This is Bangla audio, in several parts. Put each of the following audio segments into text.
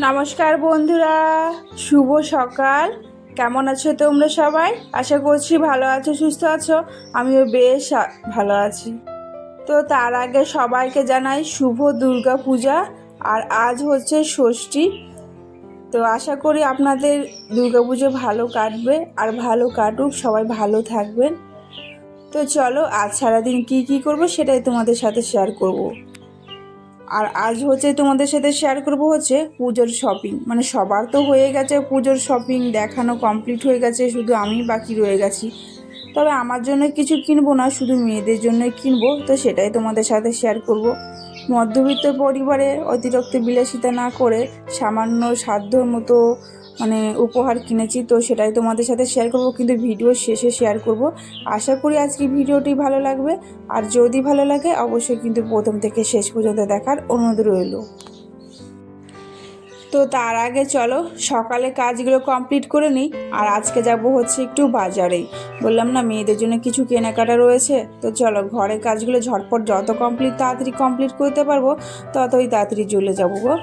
নমস্কার বন্ধুরা, শুভ সকাল। কেমন আছো তোমরা সবাই? আশা করছি ভালো আছো, সুস্থ আছো। আমিও বেশ ভালো আছি। তো তার আগে সবাইকে জানাই শুভ দুর্গা পূজা। আর আজ হচ্ছে ষষ্ঠী। তো আশা করি আপনাদের দুর্গা পুজো ভালো কাটবে, আর ভালো কাটুক, সবাই ভালো থাকবেন। তো চলো আজ সারাদিন কি করব সেটাই তোমাদের সাথে শেয়ার করব। আর আজ হচ্ছে তোমাদের সাথে শেয়ার করব হচ্ছে পুজোর শপিং। মানে সবার তো হয়ে গেছে, পুজোর শপিং দেখানো কমপ্লিট হয়ে গেছে, শুধু আমি বাকি রয়ে গেছি। তবে আমার জন্য কিছু কিনবো না, শুধু মেয়েদের জন্যই কিনবো, তো সেটাই তোমাদের সাথে শেয়ার করব। মধ্যবিত্ত পরিবারে অতিরিক্ত বিলাসিতা না করে সামান্য সাধ্য মতো উপহার কিনেছি, তো সেটাই তোমাদের সাথে শেয়ার করব, কিন্তু ভিডিও শেষে শেয়ার করব। আশা করি আজকে ভিডিওটি ভালো লাগবে। আর যদি ভালো লাগে অবশ্যই কিন্তু প্রথম থেকে শেষ পর্যন্ত দেখার অনুরোধ রইল। তো তার আগে চলো সকালে কাজগুলো কমপ্লিট করে নিই। আর আজকে যাব হচ্ছে একটু বাজারে। বললাম না মেয়েদের জন্য কিছু কেনাকাটা রয়েছে, তো চলো ঘরের কাজগুলো ঝটপট যত তাড়াতাড়ি কমপ্লিট করতে পারবো ততই তাড়াতাড়ি চলে যাবো গো।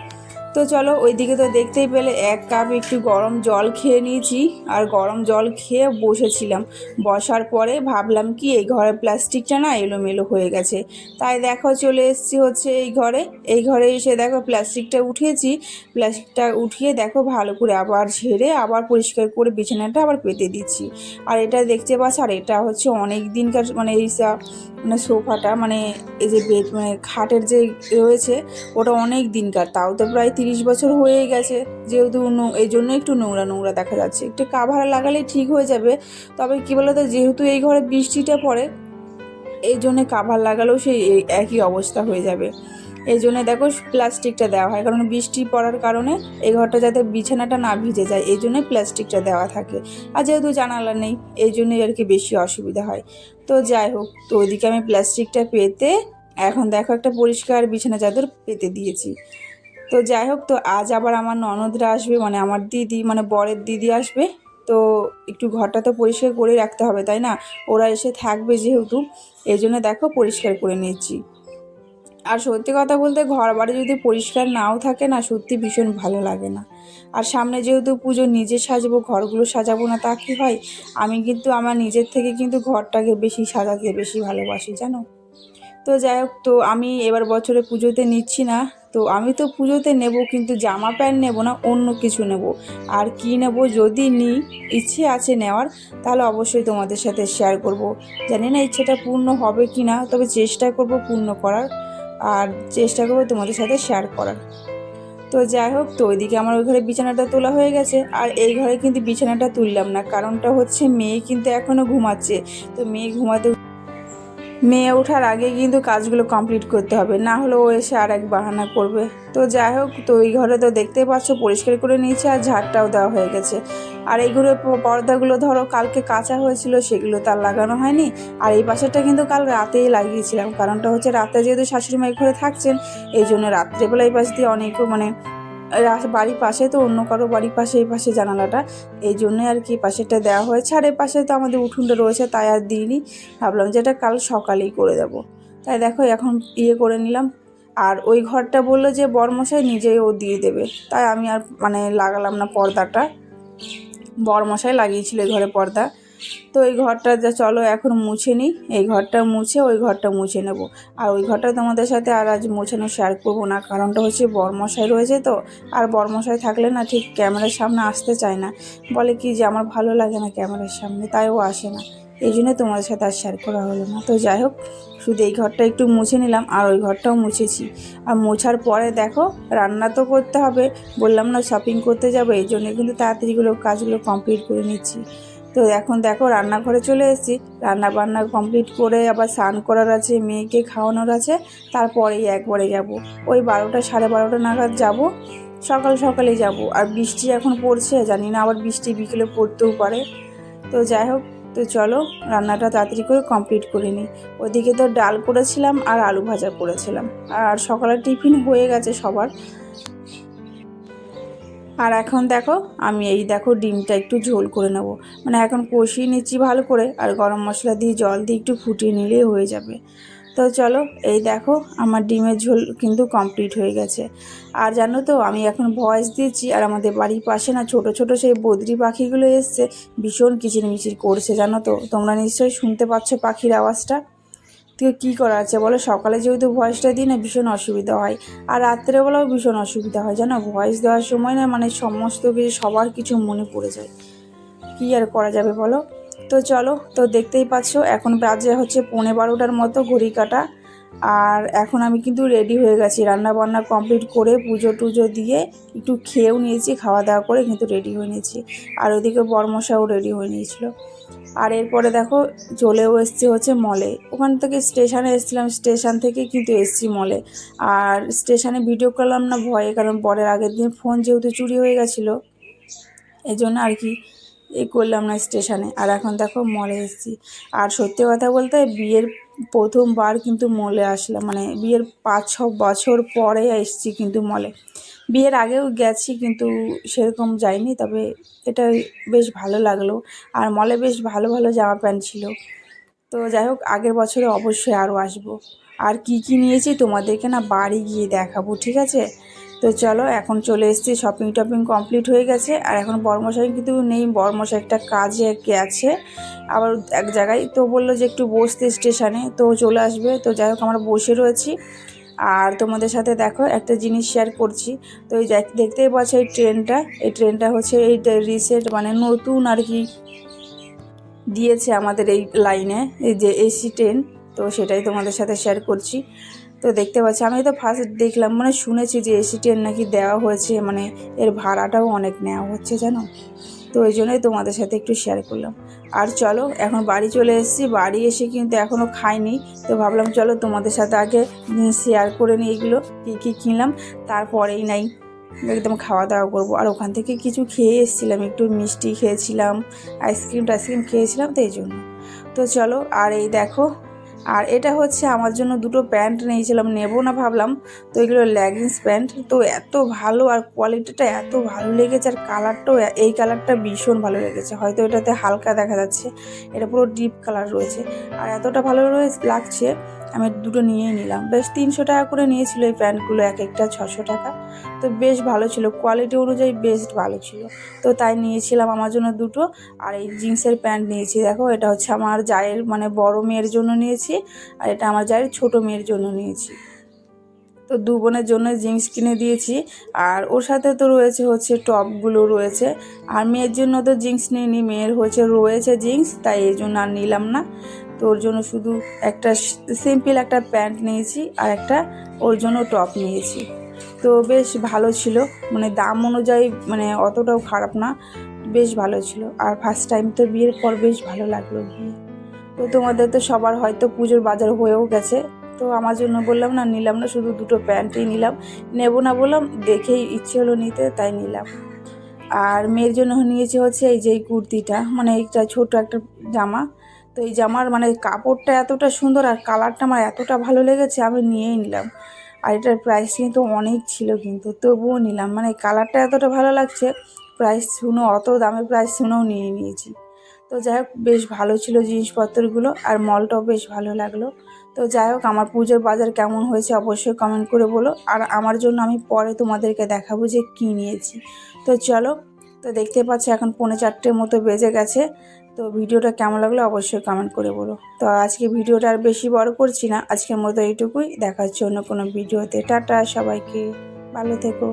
তো চলো ওইদিকে তো দেখতেই পেলে 1 কাপ একটু গরম জল খেয়ে নিয়েছি। আর গরম জল খেয়ে বসেছিলাম। বসার পরে ভাবলাম কি এই ঘরের প্লাস্টিকটা না এলোমেলো হয়ে গেছে। তাই দেখো চলে এসেছি হচ্ছে এই ঘরে এসে দেখো প্লাস্টিকটা উঠিয়েছি। প্লাস্টিকটা উঠিয়ে দেখো ভালো করে আবার ঝেড়ে আবার পরিষ্কার করে বিছানাটা আবার পেতে দিচ্ছি। আর এটা দেখতে পাচ্ছ, আর এটা হচ্ছে অনেক দিনকার এই সোফাটা এই যে বেড খাটের যে রয়েছে ওটা অনেক দিনকার, তাও তো প্রায় 30 বছর হয়ে গেছে। যেহেতু এই জন্য একটু নোংরা নোংরা দেখা যাচ্ছে, একটু কাভার লাগালেই ঠিক হয়ে যাবে। তবে কী বলতো, যেহেতু এই ঘরে বৃষ্টিটা পড়ে এই জন্যে কাভার লাগালেও সেই একই অবস্থা হয়ে যাবে। এই জন্য দেখো প্লাস্টিকটা দেওয়া হয়, কারণ বৃষ্টি পড়ার কারণে এই ঘরটা যাতে বিছানাটা না ভিজে যায় এই জন্যই প্লাস্টিকটা দেওয়া থাকে। আর যেহেতু জানালা নেই এই জন্যই আর কি বেশি অসুবিধা হয়। তো যাই হোক, তো ওইদিকে আমি প্লাস্টিকটা পেতে এখন দেখো একটা পরিষ্কার বিছানা চাদর পেতে দিয়েছি। তো যাই হোক, তো আজ আবার আমার ননদরা আসবে, আমার দিদি বরের দিদি আসবে। তো একটু ঘরটা তো পরিষ্কার করে রাখতে হবে, তাই না? ওরা এসে থাকবে যেহেতু, এই জন্য দেখো পরিষ্কার করে নিচ্ছি। আর সত্যি কথা বলতে ঘর বাড়ি যদি পরিষ্কার নাও থাকে না, সত্যি ভীষণ ভালো লাগে না। আর সামনে যেহেতু পুজো, নিজে সাজবো, ঘরগুলো সাজাবো না তা কি হয়? আমি কিন্তু আমার নিজের থেকে কিন্তু ঘরটাকে বেশি সাজাতে বেশি ভালোবাসি, জানো। তো যাই হোক, তো আমি এবার বছরে পুজোতে নিচ্ছি না। তো আমি তো পুজোতে নেব, কিন্তু জামা প্যান্ট নেব না, অন্য কিছু নেব। আর কি নেব, যদি নিই, ইচ্ছে আছে নেওয়ার, তাহলে অবশ্যই তোমাদের সাথে শেয়ার করব। জানি না ইচ্ছেটা পূর্ণ হবে কি না, তবে চেষ্টা করব পূর্ণ করার। আর চেষ্টা করব তোমাদের সাথে শেয়ার করার। তো যাই হোক, তো ওইদিকে আমার ওই ঘরে বিছানাটা তোলা হয়ে গেছে। আর এই ঘরে কিন্তু বিছানাটা তুললাম না, কারণটা হচ্ছে মেয়ে কিন্তু এখনও ঘুমাচ্ছে। তো মেয়ে ওঠার আগে কিন্তু কাজগুলো কমপ্লিট করতে হবে, না হলে ও এসে আর এক বাহানা করবে। তো যাই হোক, তো এই ঘরে তো দেখতেই পাচ্ছ পরিষ্কার করে নিয়েছে, আর ঝাড়টাও দেওয়া হয়ে গেছে। আর এই ঘরে পর্দাগুলো ধরো কালকে কাঁচা হয়েছিল, সেগুলো তার লাগানো হয়নি। আর এই পাশেরটা কিন্তু কাল রাতেই লাগিয়েছিলাম, কারণটা হচ্ছে রাতে যেহেতু শাশুড়িমা এই ঘরে থাকছেন, এই জন্য রাত্রেবেলা এই পাশ দিয়ে অনেকও বাড়ির পাশে, তো অন্য কারো বাড়ির পাশে এই পাশে জানালাটা, এই জন্যই আর কি পাশেরটা দেওয়া হয়েছে। আর এই পাশে তো আমাদের উঠোনটা রয়েছে, তাই আর দিইনি, ভাবলাম যে এটা কাল সকালেই করে দেবো। তাই দেখো এখন করে নিলাম। আর ওই ঘরটা বললো যে বরমশাই নিজেই ও দিয়ে দেবে, তাই আমি আর লাগালাম না পর্দাটা। বরমশাই লাগিয়েছিল এই ঘরে পর্দা। তো এই ঘরটা যা চলো এখন মুছে নিই, এই ঘরটা মুছে ওই ঘরটা মুছে নেব। আর ওই ঘরটা তোমাদের সাথে আর আজ মোছানো শেয়ার করবো না, কারণটা হচ্ছে বরমশাই রয়েছে তো। আর বরমশাই থাকলে না ঠিক ক্যামেরার সামনে আসতে চায় না, বলে কি যে আমার ভালো লাগে না ক্যামেরার সামনে, তাই ও আসে না। এই জন্য তোমাদের সাথে আর শেয়ার করা হলো না। তো যাই হোক, শুধু এই ঘরটা একটু মুছে নিলাম, আর ওই ঘরটাও মুছেছি। আর মোছার পরে দেখো রান্না তো করতে হবে, বললাম না শপিং করতে যাবো, এই জন্য কিন্তু তাড়াতাড়িগুলো কাজগুলো কমপ্লিট করে নিচ্ছি। তো এখন দেখো রান্নাঘরে চলে এসেছি, রান্না বান্না কমপ্লিট করে আবার স্নান করার আছে, মেয়েকে খাওয়ানোর আছে, তারপরেই একবারে যাব। ওই 12টা 12:30 নাগাদ যাব, সকাল সকালেই যাব। আর বৃষ্টি এখন পড়ছে, জানি না আবার বৃষ্টি বিকেলে পড়তেও পারে। তো যাই হোক, তো চলো রান্নাটা তাড়াতাড়ি করে কমপ্লিট করে নিই। ওদিকে তো ডাল করেছিলাম আর আলু ভাজা করেছিলাম, আর সকালের টিফিন হয়ে গেছে সবার। আর এখন দেখো আমি এই দেখো ডিমটা একটু ঝোল করে নেব, এখন কষিয়ে নিচ্ছি ভালো করে, আর গরম মশলা দিয়ে জল দিয়ে একটু ফুটিয়ে নিলেই হয়ে যাবে। তো চলো, এই দেখো আমার ডিমের ঝোল কিন্তু কমপ্লিট হয়ে গেছে। আর জানো তো, আমি এখন ভয়েস দিচ্ছি আর আমাদের বাড়ির পাশে না ছোট ছোট সেই বদ্রি পাখিগুলো এসছে, ভীষণ কিচিরমিচির করছে। জানো তো, তোমরা নিশ্চয়ই শুনতে পাচ্ছ পাখির আওয়াজটা। তো কী করা আছে বলো, সকালে যেহেতু ভয়েসটা দিই না ভীষণ অসুবিধা হয়, আর রাত্রেবেলাও ভীষণ অসুবিধা হয়। জানো, ভয়েস দেওয়ার সময় না মানে সমস্ত কিছু সবার কিছু মনে পড়ে যায়, কী আর করা যাবে বলো। তো চলো, তো দেখতেই পাচ্ছ এখন বাজে হচ্ছে 11:15টার মতো ঘড়ি কাটা। আর এখন আমি কিন্তু রেডি হয়ে গেছি, রান্না বান্না কমপ্লিট করে পুজো টুজো দিয়ে একটু খেয়েও নিয়েছি, খাওয়া দাওয়া করে কিন্তু রেডি হয়ে নিয়েছি। আর ওদিকে বরমশাও রেডি হয়ে নিয়েছিল। আর এরপরে দেখো চলেও এসছি হচ্ছে মলে। ওখান থেকে স্টেশনে এসেছিলাম, স্টেশন থেকে কিন্তু এসছি মলে। আর স্টেশনে ভিডিও করলাম না ভয়ে, কারণ পরের আগের দিন ফোন যেহেতু চুরি হয়ে গেছিলো, এই জন্য আর কি এই করলাম না স্টেশনে। আর এখন দেখো মলে এসেছি। আর সত্যি কথা বলতে বিয়ের প্রথমবার কিন্তু মলে আসলাম, মানে বিয়ের 5-6 বছর পরে এসেছি কিন্তু মলে। বিয়ের আগেও গেছি কিন্তু সেরকম যাইনি, তবে এটা বেশ ভালো লাগলো। আর মলে বেশ ভালো ভালো জামা প্যান্ট ছিল। তো যাই হোক, আগের বছরে অবশ্যই আরও আসবো। আর কি কি নিয়েছি তোমাদেরকে না বাড়ি গিয়ে দেখাবো, ঠিক আছে? তো চলো, এখন চলে এসেছি, শপিং টপিং কমপ্লিট হয়ে গেছে। আর এখন বরমশাই কিন্তু নেই, বরমশাই একটা কাজে গেছে আবার এক জায়গায়। তো বললো যে একটু বসতে স্টেশনে, তো চলে আসবে। তো যাই হোক, আমরা বসে রয়েছি। আর তোমাদের সাথে দেখো একটা জিনিস শেয়ার করছি। তো এই দেখতেই পাচ্ছ এই ট্রেনটা হচ্ছে এই রিসেন্ট মানে নতুন আর কি দিয়েছে আমাদের এই লাইনে, এই যে এসি ট্রেন। তো সেটাই তোমাদের সাথে শেয়ার করছি। তো দেখতে পাচ্ছি, আমি তো ফার্স্ট দেখলাম, মানে শুনেছি যে এসি ট্রেন নাকি দেওয়া হয়েছে, মানে এর ভাড়াটাও অনেক নেওয়া হচ্ছে জানো। তো ওই জন্যই তোমাদের সাথে একটু শেয়ার করলাম। আর চলো, এখন বাড়ি চলে এসেছি। বাড়ি এসে কিন্তু এখনও খাইনি। তো ভাবলাম চলো তোমাদের সাথে আগে শেয়ার করে নিই এগুলো কী কী কিনলাম, তারপরেই নাই একদম খাওয়া দাওয়া করবো। আর ওখান থেকে কিছু খেয়ে এসেছিলাম, একটু মিষ্টি খেয়েছিলাম, আইসক্রিম খেয়েছিলাম, তো এই জন্য। তো চলো, আর এই দেখো, আর এটা হচ্ছে আমার জন্য দুটো প্যান্ট নিয়েছিলাম, নেবো না ভাবলাম। তো এগুলো লেগিংস প্যান্ট, তো এত ভালো আর কোয়ালিটিটা এত ভালো লেগেছে, আর কালারটাও এই কালারটা ভীষণ ভালো লেগেছে। হয়তো এটাতে হালকা দেখা যাচ্ছে, এটা পুরো ডিপ কালার রয়েছে। আর এতটা ভালো লাগছে, আমি দুটো নিয়েই নিলাম। বেশ 300 টাকা করে নিয়েছিল এই প্যান্টগুলো, এক একটা 600 টাকা। তো বেশ ভালো ছিল, কোয়ালিটি অনুযায়ী বেশ ভালো ছিল। তো তাই নিয়েছিলাম আমার জন্য দুটো। আর এই জিন্সের প্যান্ট নিয়েছি, দেখো এটা হচ্ছে আমার জায়ের মানে বড় মেয়ের জন্য নিয়েছি, আর এটা আমার জায়ের ছোট মেয়ের জন্য নিয়েছি। তো দু বোনের জন্য জিন্স কিনে দিয়েছি। আর ওর সাথে তো রয়েছে হচ্ছে টপগুলো রয়েছে। আর মেয়ের জন্য তো জিন্স নিইনি, মেয়ের রয়েছে জিন্স, তাই এই জন্য আর নিলাম না। তো ওর জন্য শুধু একটা সিম্পল একটা প্যান্ট নিয়েছি, আর একটা ওর জন্য টপ নিয়েছি। তো বেশ ভালো ছিল, মানে দাম অনুযায়ী মানে অতটাও খারাপ না, বেশ ভালো ছিল। আর ফার্স্ট টাইম তো বিয়ের পর বেশ ভালো লাগলো বিয়ে। তো তোমাদের তো সবার হয়তো পুজোর বাজার হয়েও গেছে। তো আমার জন্য বললাম না, নিলাম না, শুধু দুটো প্যান্টই নিলাম। নেব না বললাম, দেখেই ইচ্ছে হলো নিতে, তাই নিলাম। আর মেয়ের জন্য নিয়েছি হচ্ছে এই যে কুর্তিটা, মানে একটা ছোট একটা জামা। তো এই জামার মানে কাপড়টা এতটা সুন্দর আর কালারটা আমার এতটা ভালো লেগেছে, আমি নিয়েই নিলাম। আর এটার প্রাইস কিন্তু অনেক ছিল, কিন্তু তবুও নিলাম, মানে কালারটা এতটা ভালো লাগছে, প্রাইস শুনো, অত দামের প্রাইস শুনেও নিয়ে নিয়েছি। তো যাই হোক, বেশ ভালো ছিল জিনিসপত্রগুলো, আর মলটাও বেশ ভালো লাগলো। তো যাই হোক, আমার পুজোর বাজার কেমন হয়েছে অবশ্যই কমেন্ট করে বলো। আর আমার জন্য আমি পরে তোমাদেরকে দেখাবো যে কী নিয়েছি। তো চলো, তো দেখতে পাচ্ছি এখন 3:45 মতো বেজে গেছে। তো ভিডিওটা কেমন লাগলো অবশ্যই কমেন্ট করে বলো। তো আজকে ভিডিওটা আর বেশি বড় করছি না, আজকের মতো এইটুকুই। দেখা হচ্ছে অন্য কোনো ভিডিওতে। টাটা সবাইকে, ভালো থেকো।